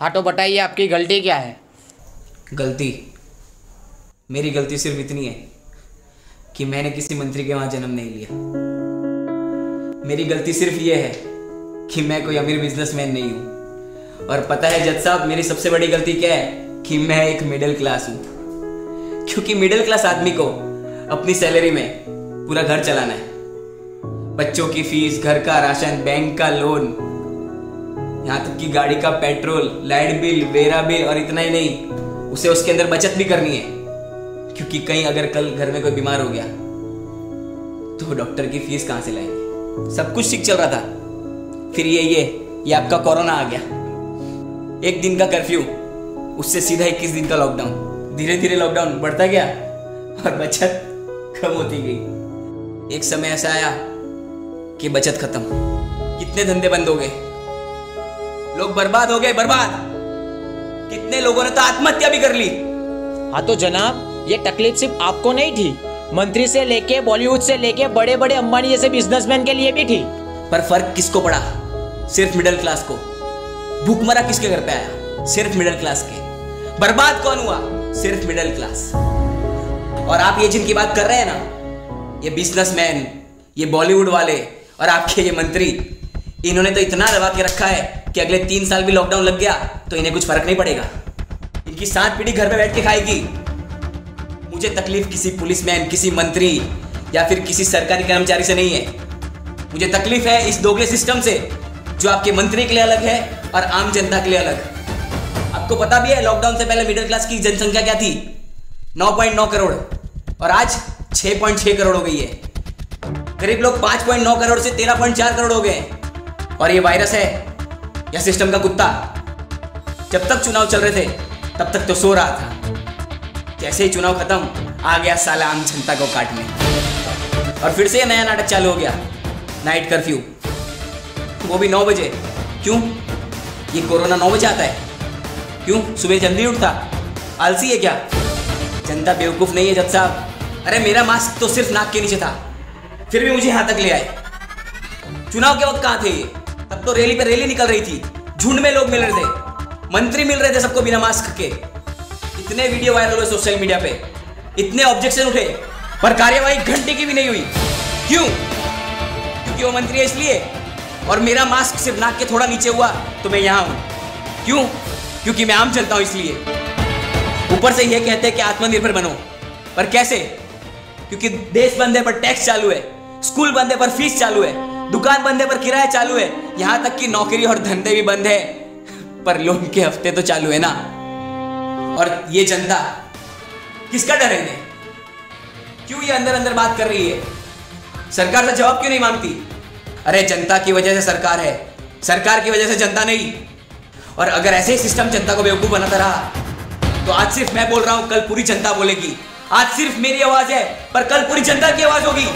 हाँ तो बताइए आपकी गलती क्या है? गलती, मेरी गलती सिर्फ इतनी है कि मैंने किसी मंत्री के वहां जन्म नहीं लिया। मेरी गलती सिर्फ ये है कि मैं कोई अमीर बिजनेसमैन नहीं हूं। और पता है जज साहब, मेरी सबसे बड़ी गलती क्या है कि मैं एक मिडिल क्लास हूं। क्योंकि मिडिल क्लास आदमी को अपनी सैलरी में पूरा घर चलाना है। बच्चों की फीस, घर का राशन, बैंक का लोन, यहाँ तक कि गाड़ी का petrol, light bill, vera bill, और इतना ही नहीं, उसे उसके अंदर बचत भी करनी है। क्योंकि कहीं अगर कल घर में कोई बीमार हो गया तो डॉक्टर की फीस कहां से लाएंगे। सब कुछ ठीक चल रहा था, फिर ये आपका कोरोना आ गया। 1 दिन का कर्फ्यू, उससे सीधा 21 दिन का लॉकडाउन। धीरे धीरे लॉकडाउन बढ़ता गया और बचत कम होती गई। एक समय ऐसा आया कि बचत खत्म, कितने धंधे बंद हो गए, लोग बर्बाद हो गए, बर्बाद। कितने लोगों ने तो आत्महत्या भी कर ली। हाँ तो जनाब, ये तकलीफ सिर्फ आपको नहीं थी, मंत्री से लेके बॉलीवुड से लेके बड़े बड़े अंबानी जैसे बिजनेसमैन के लिए भी थी। पर फर्क किसको पड़ा? सिर्फ मिडिल क्लास को। भूखमरा किसके घर पे आया? सिर्फ मिडिल क्लास के। बर्बाद कौन हुआ? सिर्फ मिडिल क्लास। और आप ये जिनकी बात कर रहे हैं ना, ये बिजनेसमैन, ये बॉलीवुड वाले और आपके ये मंत्री, इन्होंने तो इतना दबा के रखा है कि अगले 3 साल भी लॉकडाउन लग गया तो इन्हें कुछ फर्क नहीं पड़ेगा। इनकी 7 पीढ़ी घर पे बैठ के खाएगी। मुझे तकलीफ किसी पुलिसमैन, किसी मंत्री या फिर किसी सरकारी कर्मचारी से नहीं है। मुझे तकलीफ है इस दोगले सिस्टम से, जो आपके मंत्री के लिए अलग है और आम जनता के लिए अलग। आपको पता भी है लॉकडाउन से पहले मिडिल क्लास की जनसंख्या क्या थी? 9.9 करोड़, और आज 6.6 करोड़ हो गई है। गरीब लोग 5.9 करोड़ से 13.4 करोड़ हो गए। और ये वायरस है या सिस्टम का कुत्ता? जब तक चुनाव चल रहे थे तब तक तो सो रहा था। जैसे ही चुनाव खत्म, आ गया साला आम जनता को काटने। और फिर से नया नाटक चालू हो गया, नाइट कर्फ्यू, वो भी 9 बजे। क्यों? ये कोरोना 9 बजे आता है? क्यों? सुबह जल्दी उठता? आलसी है क्या? जनता बेवकूफ नहीं है जज साहब। अरे मेरा मास्क तो सिर्फ नाक के नीचे था, फिर भी मुझे यहां तक ले आए। चुनाव के वक्त कहां थे? तब तो रैली पे रैली निकल रही थी, झुंड में लोग मिल रहे थे, मंत्री मिल रहे थे सबको बिना मास्क के। इतने वीडियो वायरल हुए सोशल मीडिया पे, इतने ऑब्जेक्शन उठे, पर कार्यवाही घंटे की भी नहीं हुई। क्यों? क्योंकि वो मंत्री है इसलिए। और मेरा मास्क सिर्फ नाक के थोड़ा नीचे हुआ तो मैं यहां हूं। क्यों? क्योंकि मैं आम जनता हूं इसलिए। ऊपर से ये कहते हैं कि आत्मनिर्भर बनो, पर कैसे? क्योंकि देश बंद है पर टैक्स चालू है, स्कूल बंद है पर फीस चालू है, दुकान बंद है पर किराया चालू है, यहां तक कि नौकरी और धंधे भी बंद है पर लोन के हफ्ते तो चालू है ना। और ये जनता, किसका डर है इन्हें? क्यों ये अंदर अंदर बात कर रही है? सरकार से जवाब क्यों नहीं मांगती? अरे जनता की वजह से सरकार है, सरकार की वजह से जनता नहीं। और अगर ऐसे ही सिस्टम जनता को बेवकूफ बनाता रहा तो आज सिर्फ मैं बोल रहा हूं, कल पूरी जनता बोलेगी। आज सिर्फ मेरी आवाज है पर कल पूरी जनता की आवाज होगी।